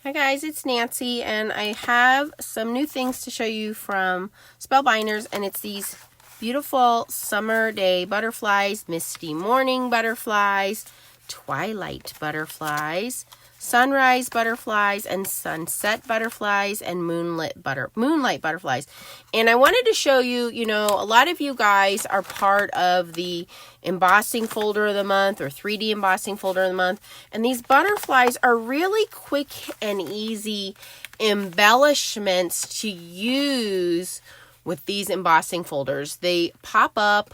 Hi guys, it's Nancy, and I have some new things to show you from Spellbinders, and it's these beautiful summer day butterflies, misty morning butterflies, twilight butterflies, sunrise butterflies, and sunset butterflies, and moonlight butterflies. And I wanted to show you, a lot of you guys are part of the embossing folder of the month or 3D embossing folder of the month. And these butterflies are really quick and easy embellishments to use with these embossing folders. They pop up.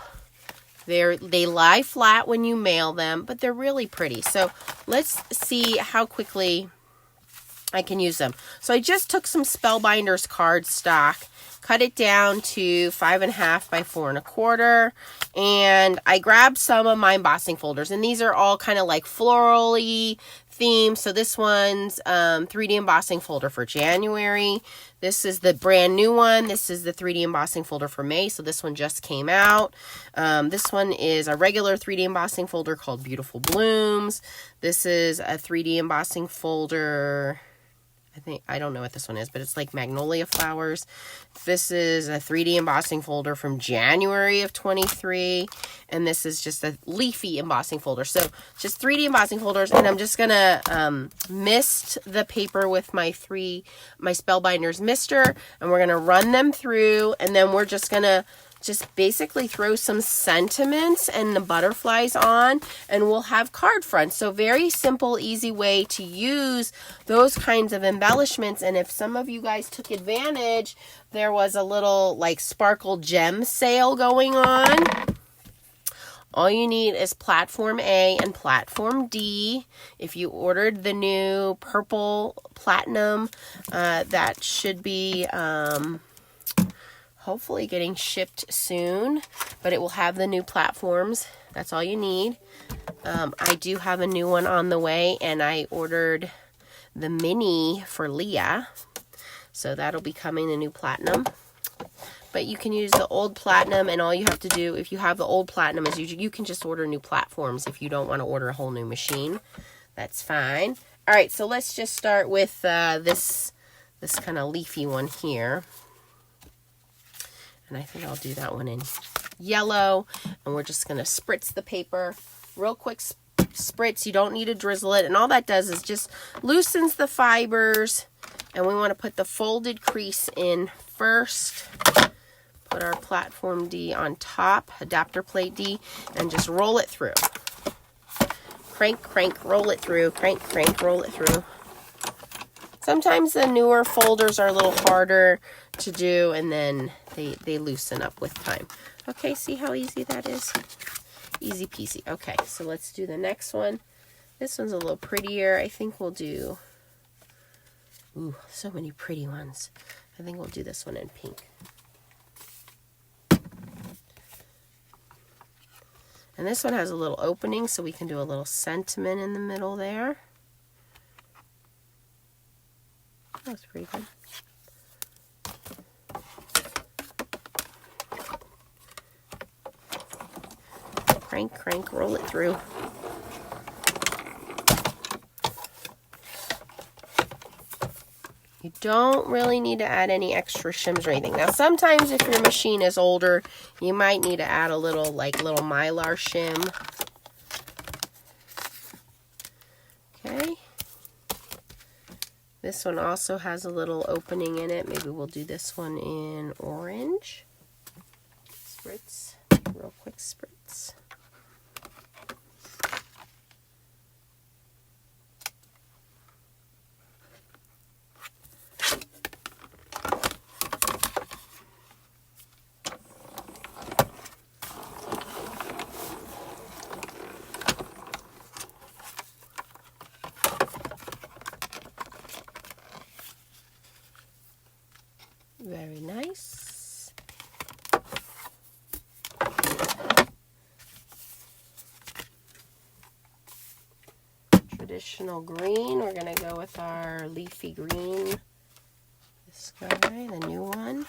They lie flat when you mail them, but they're really pretty. So let's see how quickly I can use them. So I just took some Spellbinders cardstock, cut it down to 5.5 by 4.25, and I grabbed some of my embossing folders, and these are all kind of like floral-y themes. So this one's 3D embossing folder for January. This is the brand new one. This is the 3D embossing folder for May. So this one just came out. This one is a regular 3D embossing folder called Beautiful Blooms. This is a 3D embossing folder. I don't know what this one is, but it's like magnolia flowers. This is a 3D embossing folder from January of 23. And this is just a leafy embossing folder. So just 3D embossing folders. And I'm just going to mist the paper with my Spellbinders mister. And we're going to run them through. And then we're just going to basically throw some sentiments and the butterflies on, and we'll have card fronts. So very simple, easy way to use those kinds of embellishments. And if some of you guys took advantage, there was a little like sparkle gem sale going on. All you need is platform A and platform D. If you ordered the new purple platinum, that should be hopefully getting shipped soon, but it will have the new platforms. That's all you need. I do have a new one on the way, and I ordered the mini for Leah, so that'll be coming, the new platinum. But you can use the old platinum, and all you have to do if you have the old platinum is you can just order new platforms. If you don't want to order a whole new machine, that's fine. All right, so let's just start with this kind of leafy one here. And I think I'll do that one in yellow. And we're just going to spritz the paper. Real quick spritz. You don't need to drizzle it. And all that does is just loosens the fibers. And we want to put the folded crease in first. Put our platform D on top, adapter plate D, and just roll it through. Crank, crank, roll it through. Crank, crank, roll it through. Sometimes the newer folders are a little harder to do, and then they loosen up with time. Okay, see how easy that is? Easy peasy. Okay, so let's do the next one. This one's a little prettier. I think we'll do... Ooh, so many pretty ones. I think we'll do this one in pink. And this one has a little opening, so we can do a little sentiment in the middle there. That's pretty good. Crank, crank, roll it through. You don't really need to add any extra shims or anything. Now, sometimes if your machine is older, you might need to add a little mylar shim. Okay. This one also has a little opening in it. Maybe we'll do this one in orange. Spritz, real quick spritz. Very nice. Traditional green. We're going to go with our leafy green. This guy, the new one.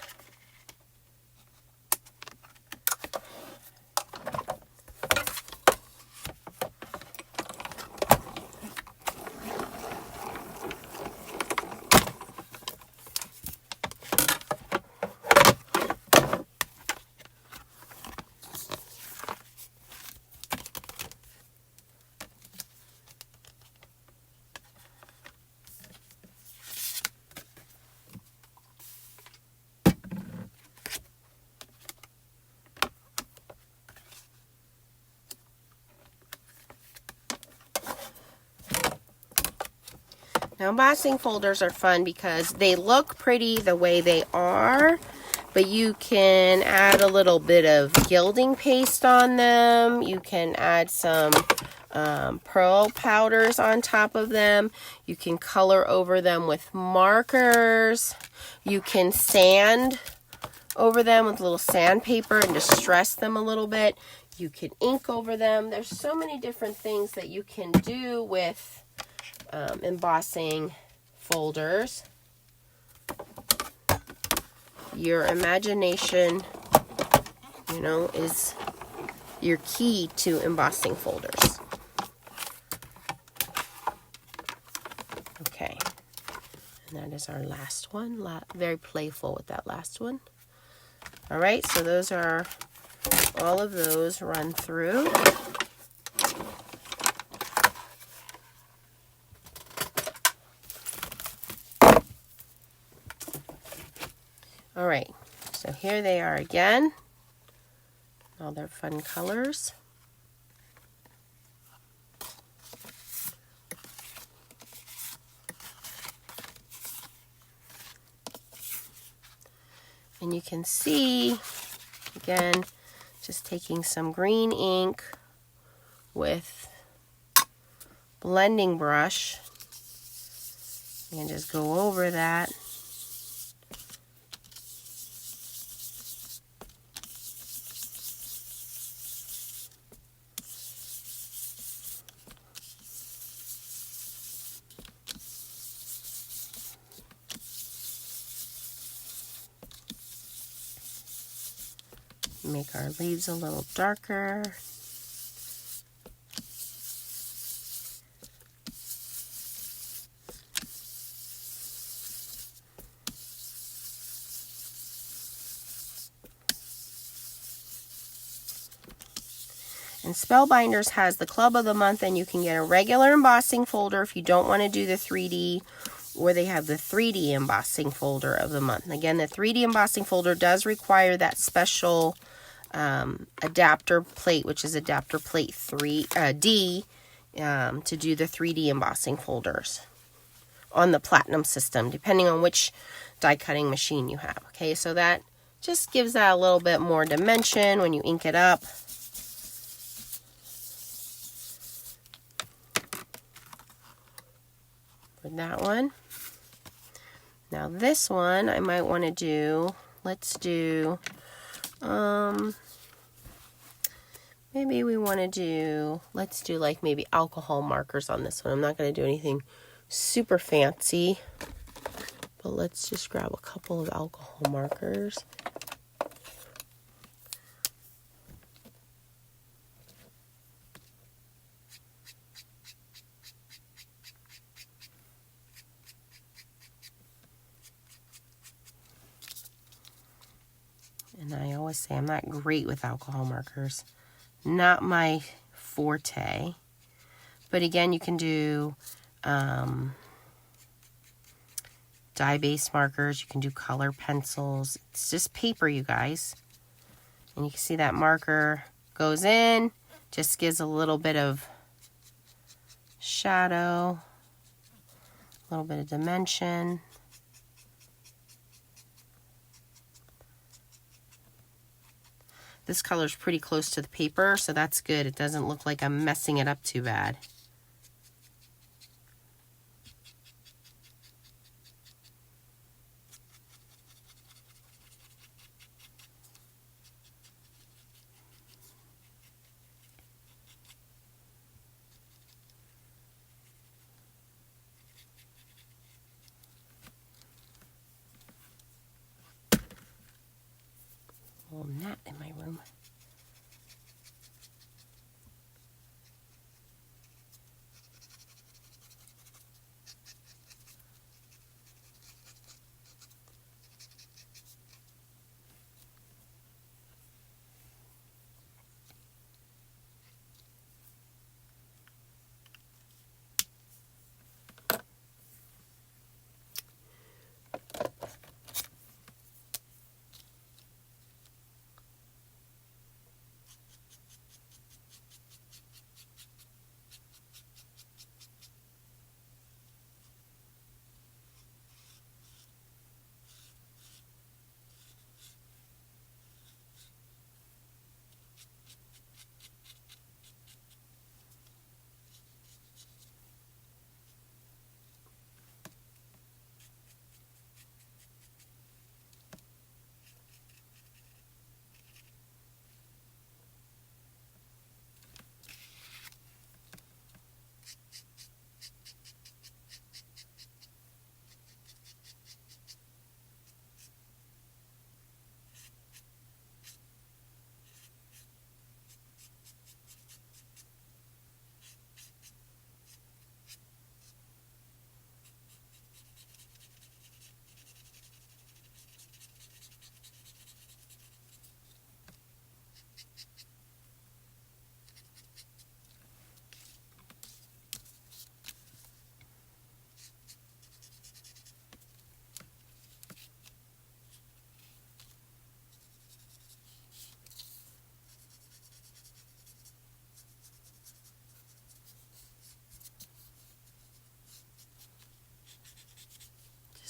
Now, embossing folders are fun because they look pretty the way they are, but you can add a little bit of gilding paste on them. You can add some pearl powders on top of them. You can color over them with markers. You can sand over them with a little sandpaper and distress them a little bit. You can ink over them. There's so many different things that you can do with embossing folders. Your imagination, you know, is your key to embossing folders. Okay, and that is our last one. Very playful with that last one. All right, so those are all of those run through. All right, so here they are again, all their fun colors. And you can see, again, just taking some green ink with blending brush, and just go over that. Make our leaves a little darker. And Spellbinders has the Club of the Month, and you can get a regular embossing folder if you don't want to do the 3D, or they have the 3D embossing folder of the month. And again, the 3D embossing folder does require that special adapter plate, which is adapter plate D, to do the 3D embossing folders on the Platinum system, depending on which die cutting machine you have. Okay, so that just gives that a little bit more dimension when you ink it up. For that one. Now this one I might want to do, let's do, maybe we want to do, let's do like maybe alcohol markers on this one. I'm not going to do anything super fancy, but let's just grab a couple of alcohol markers. And I always say I'm not great with alcohol markers. Not my forte. But again, you can do dye-based markers. You can do color pencils. It's just paper, you guys. And you can see that marker goes in. Just gives a little bit of shadow. A little bit of dimension. This color is pretty close to the paper, so that's good. It doesn't look like I'm messing it up too bad. A little gnat in my room.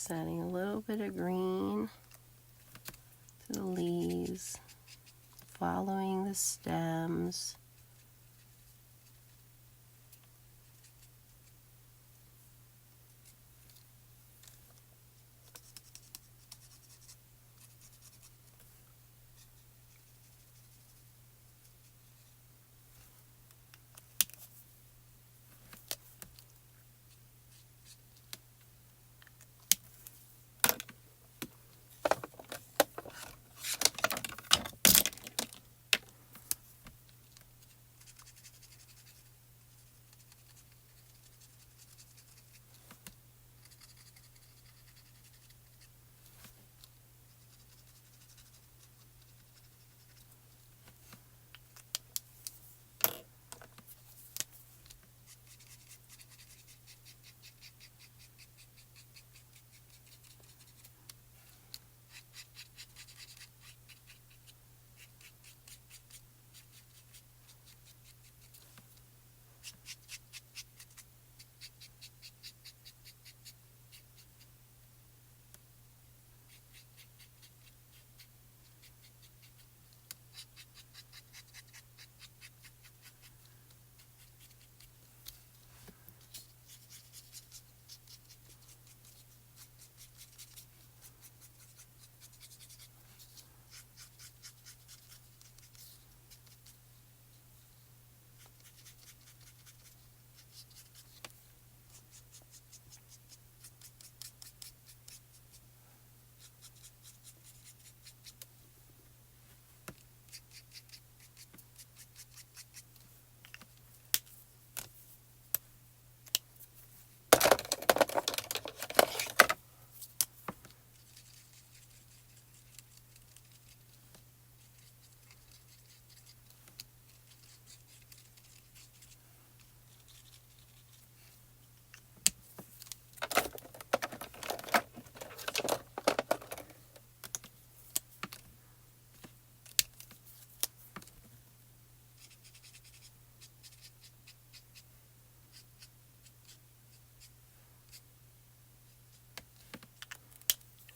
Just adding a little bit of green to the leaves, following the stems.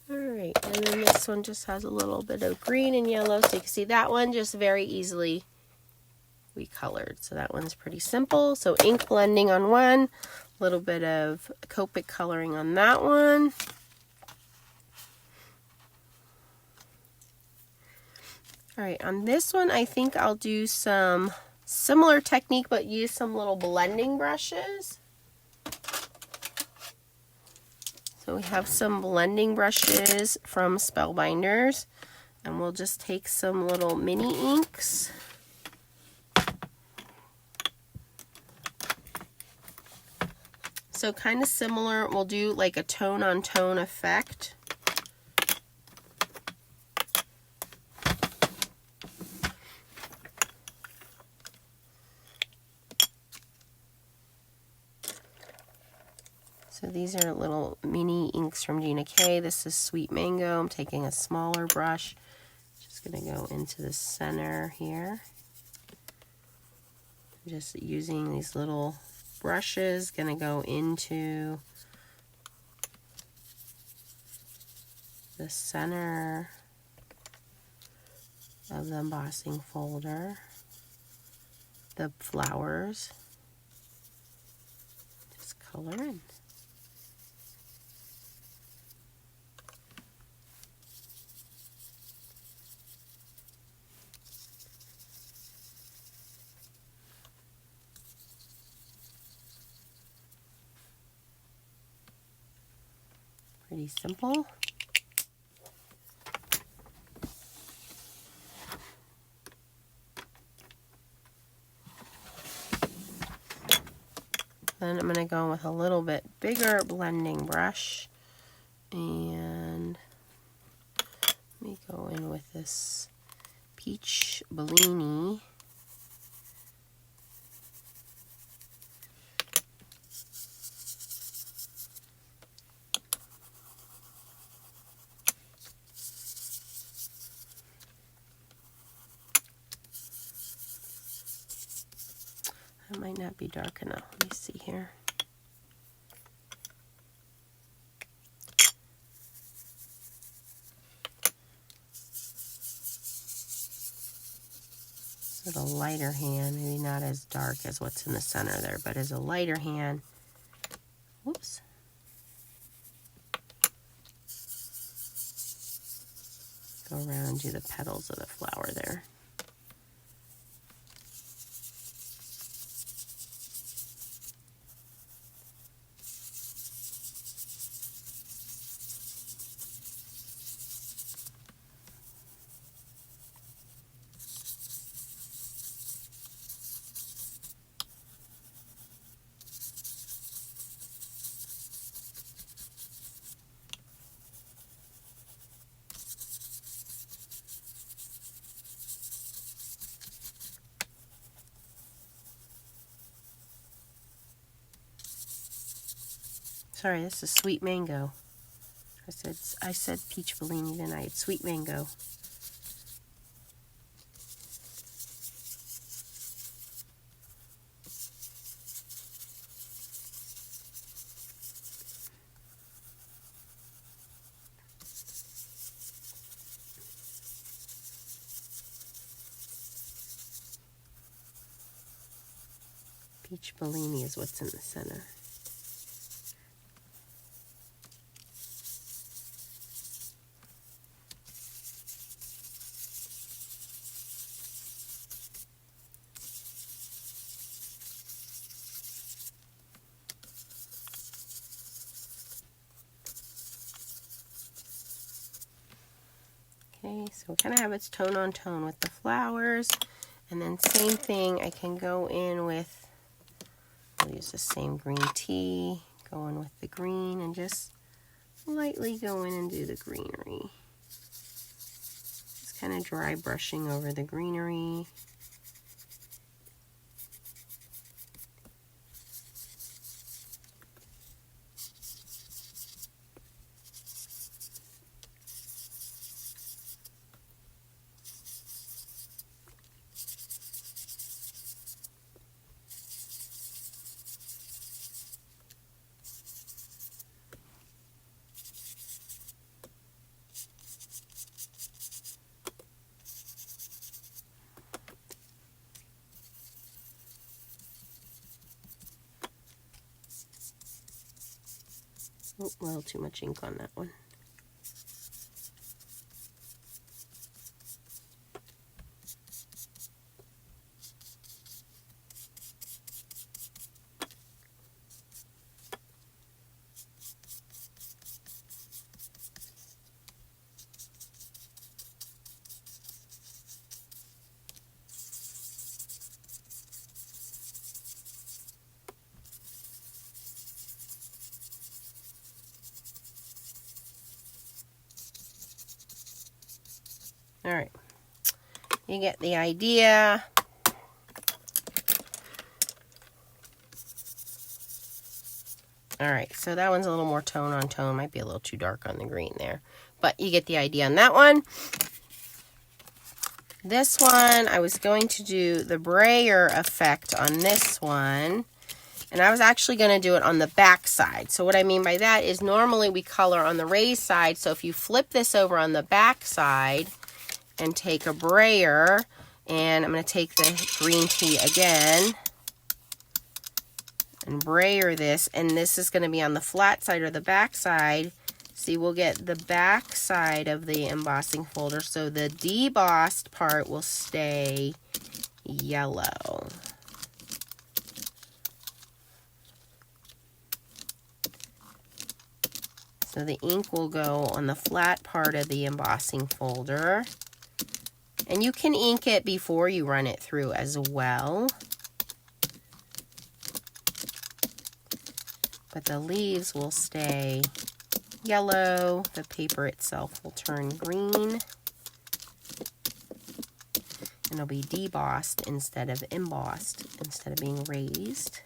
Alright, and then this one just has a little bit of green and yellow, so you can see that one just very easily recolored. So that one's pretty simple. So ink blending on one, a little bit of Copic coloring on that one. Alright, on this one I think I'll do some similar technique but use some little blending brushes. So we have some blending brushes from Spellbinders, and we'll just take some little mini inks. So kind of similar, we'll do like a tone on tone effect. So these are little mini inks from Gina K. This is Sweet Mango. I'm taking a smaller brush. Just going to go into the center here. Just using these little brushes. Going to go into the center of the embossing folder. The flowers. Just color in. Pretty simple. Then I'm going to go with a little bit bigger blending brush, and let me go in with this Peach Bellini. That might not be dark enough. Let me see here. with a lighter hand, maybe not as dark as what's in the center there, but as a lighter hand, whoops. Go around and do the petals of the flower there. Sorry, this is sweet mango. I said peach Bellini, then I had sweet mango. Peach Bellini is what's in the center. Okay, so we kind of have its tone on tone with the flowers. And then same thing, I can go in with, I'll use the same green tea, go in with the green and just lightly go in and do the greenery. Just kind of dry brushing over the greenery. Oh, a little too much ink on that one. All right, you get the idea. All right, so that one's a little more tone on tone. Might be a little too dark on the green there, but you get the idea on that one. This one, I was going to do the Brayer effect on this one, and I was actually going to do it on the back side. So what I mean by that is normally we color on the raised side, so if you flip this over on the back side, and take a Brayer, and I'm going to take the green tea again and Brayer this, and this is going to be on the flat side or the back side. See, we'll get the back side of the embossing folder, so the debossed part will stay yellow. So the ink will go on the flat part of the embossing folder. And you can ink it before you run it through as well. But the leaves will stay yellow. The paper itself will turn green. And it'll be debossed instead of embossed, instead of being raised.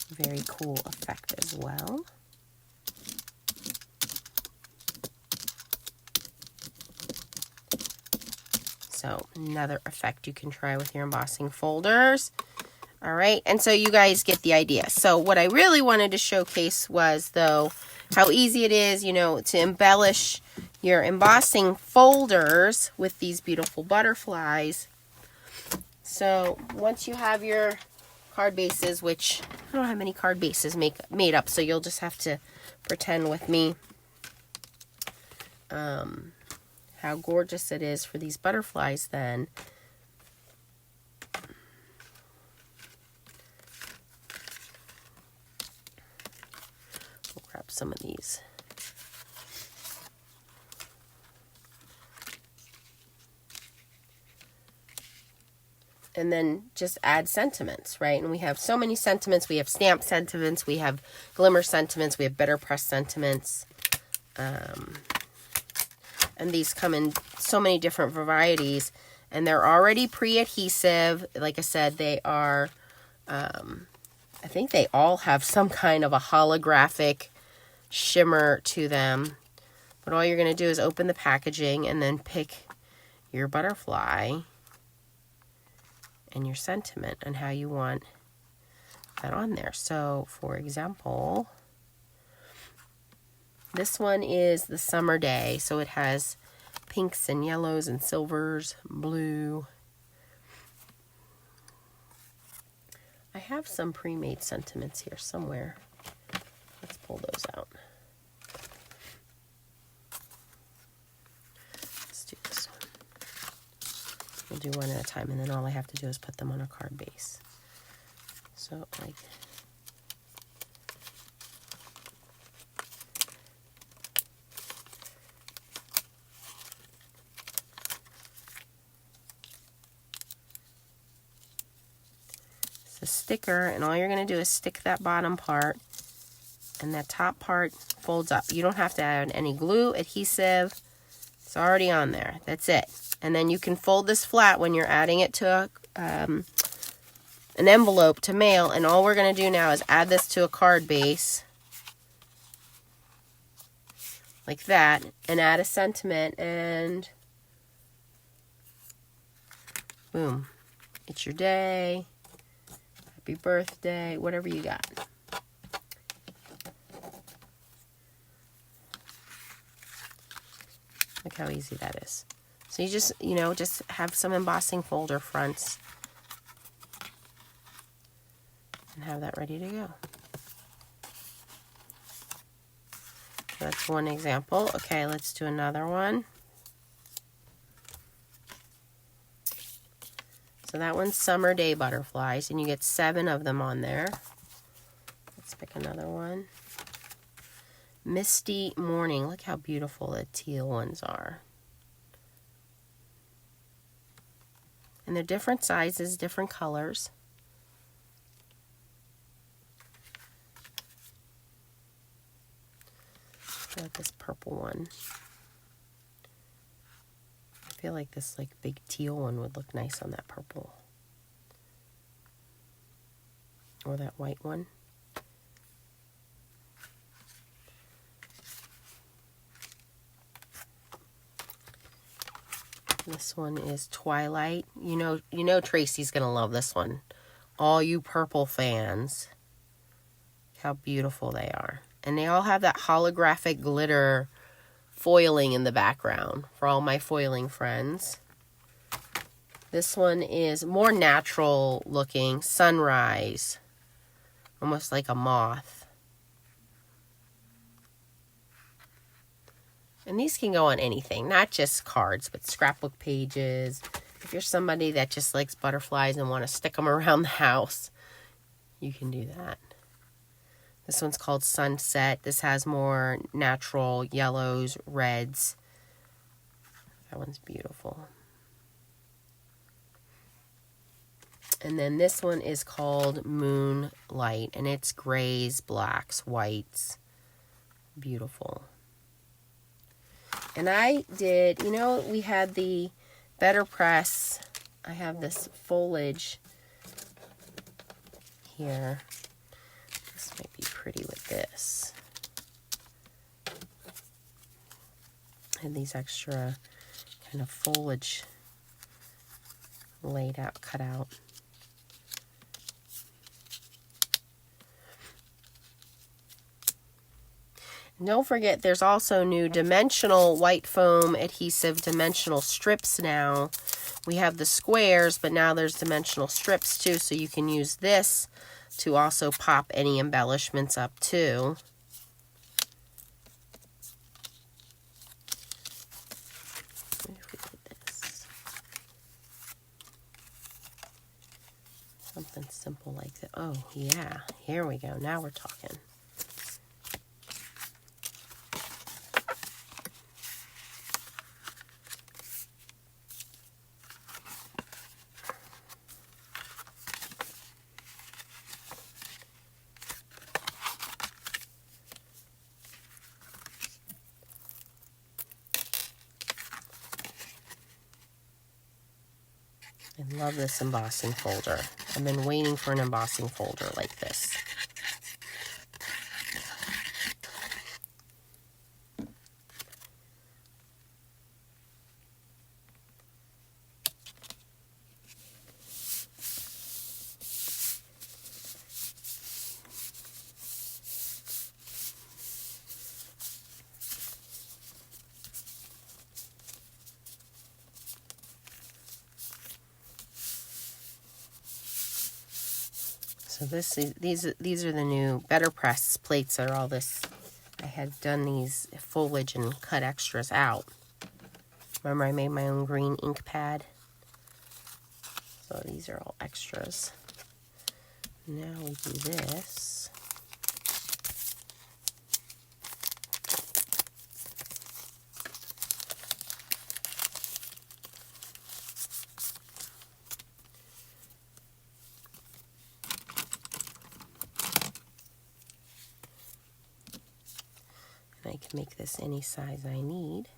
Very cool effect as well. So another effect you can try with your embossing folders. All right, and so you guys get the idea. So what I really wanted to showcase was, though, how easy it is, you know, to embellish your embossing folders with these beautiful butterflies. So once you have your card bases, which I don't have many card bases made up, so you'll just have to pretend with me how gorgeous it is for these butterflies then. We'll grab some of these. And then just add sentiments, right? And we have so many sentiments. We have stamp sentiments. We have glimmer sentiments. We have better press sentiments. And these come in so many different varieties. And they're already pre-adhesive. Like I said, they are, I think they all have some kind of a holographic shimmer to them. But all you're going to do is open the packaging and then pick your butterfly and your sentiment and how you want that on there. So, for example, this one is the summer day, so it has pinks and yellows and silvers, blue. I have some pre-made sentiments here somewhere. Let's pull those out. Let's do this one. We'll do one at a time, and then all I have to do is put them on a card base. So, like, it's a sticker, and all you're going to do is stick that bottom part, and that top part folds up. You don't have to add any glue, adhesive. It's already on there. That's it. And then you can fold this flat when you're adding it to an envelope to mail. And all we're going to do now is add this to a card base. Like that. And add a sentiment. And boom. It's your day. Happy birthday. Whatever you got. Look how easy that is. So you just, just have some embossing folder fronts and have that ready to go. So that's one example. Okay, let's do another one. So that one's Summer Day Butterflies, and you get 7 of them on there. Let's pick another one. Misty Morning. Look how beautiful the teal ones are. And they're different sizes, different colors. Got this purple one. I feel like this big teal one would look nice on that purple. Or that white one. This one is Twilight. You know Tracy's going to love this one. All you purple fans. How beautiful they are. And they all have that holographic glitter foiling in the background for all my foiling friends. This one is more natural looking. Sunrise. Almost like a moth. And these can go on anything, not just cards, but scrapbook pages. If you're somebody that just likes butterflies and want to stick them around the house, you can do that. This one's called Sunset. This has more natural yellows, reds. That one's beautiful. And then this one is called Moonlight, and it's grays, blacks, whites. Beautiful. And I did, we had the Better Press. I have this foliage here. This might be pretty with this. And these extra kind of foliage laid out, cut out. And don't forget, there's also new dimensional white foam adhesive dimensional strips now. We have the squares, but now there's dimensional strips too, so you can use this to also pop any embellishments up too. Something simple like that. Oh, yeah. Here we go. Now we're talking. I love this embossing folder. I've been waiting for an embossing folder like this. So these are the new Better Press plates that are all this. I had done these foliage and cut extras out. Remember I made my own green ink pad? So these are all extras. Now we do this. I can make this any size I need.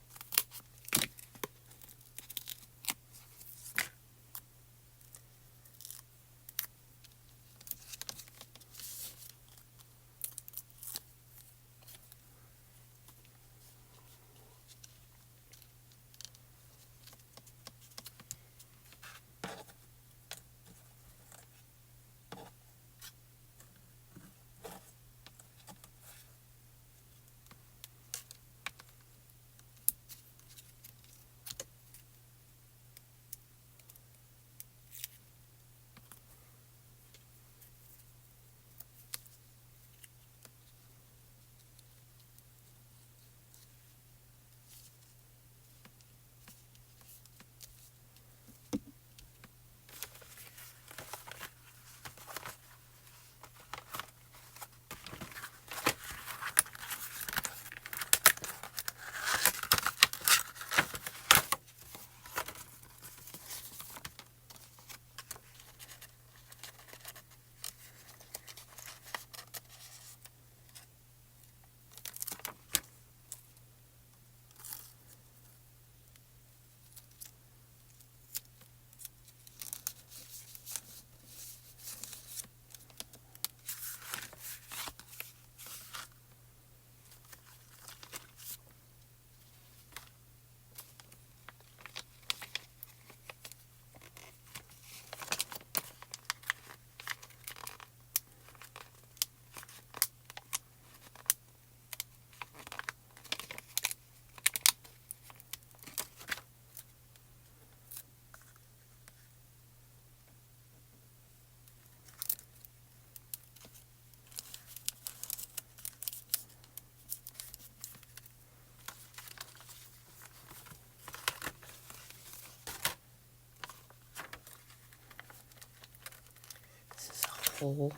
Whole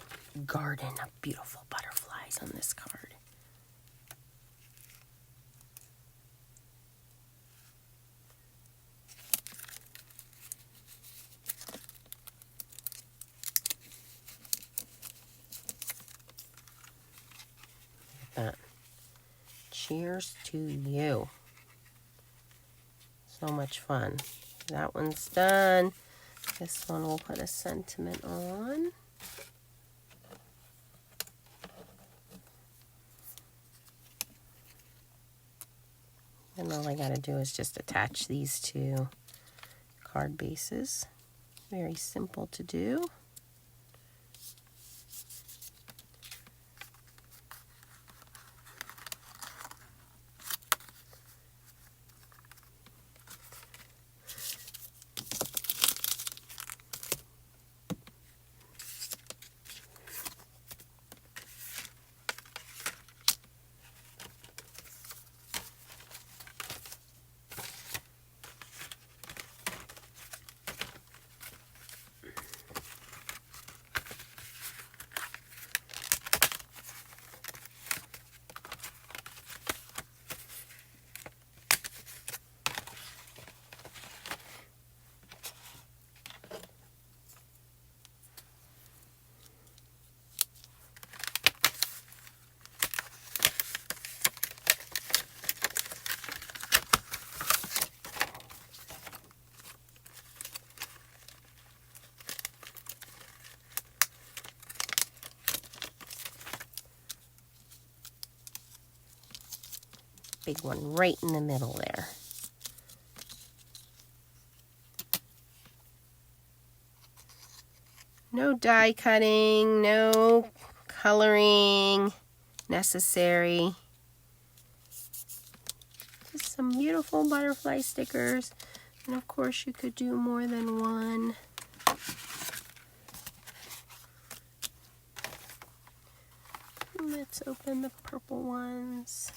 garden of beautiful butterflies on this card. Look at that. Cheers to you. So much fun. That one's done. This one we'll put a sentiment on. And all I got to do is just attach these two card bases. Very simple to do. big one right in the middle there. No die cutting, no coloring necessary. Just some beautiful butterfly stickers. And of course you could do more than one. Let's open the purple ones.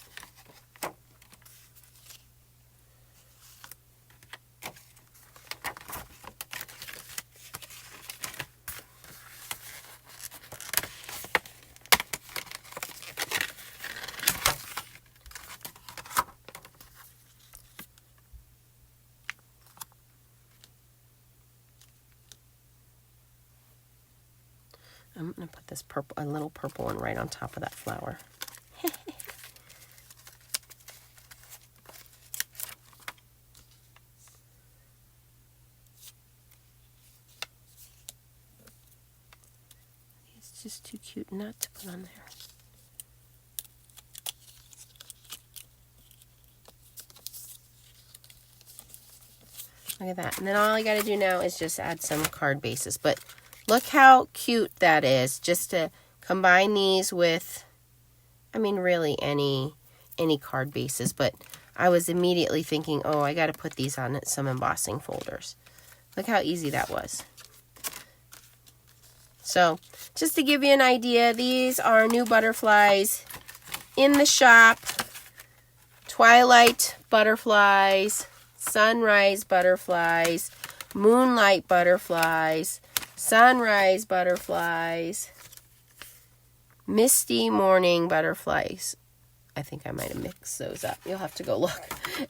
I'm going to put this purple, a little purple one right on top of that flower. It's just too cute not to put on there. Look at that. And then all I got to do now is just add some card bases. But look how cute that is, just to combine these with, I mean, really any card bases. But I was immediately thinking, oh, I got to put these on some embossing folders. Look how easy that was. So, just to give you an idea, these are new butterflies in the shop. Twilight butterflies, sunrise butterflies, moonlight butterflies, sunrise butterflies, misty morning butterflies. I think I might have mixed those up. You'll have to go look.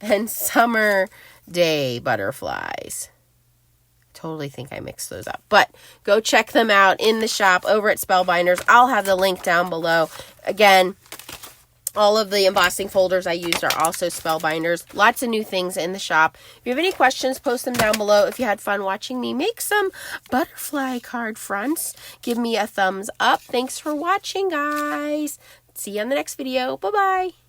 And summer day butterflies. Totally think I mixed those up. But go check them out in the shop over at Spellbinders. I'll have the link down below. Again, all of the embossing folders I used are also Spellbinders. Lots of new things in the shop. If you have any questions, post them down below. If you had fun watching me make some butterfly card fronts, give me a thumbs up. Thanks for watching, guys. See you on the next video. Bye-bye.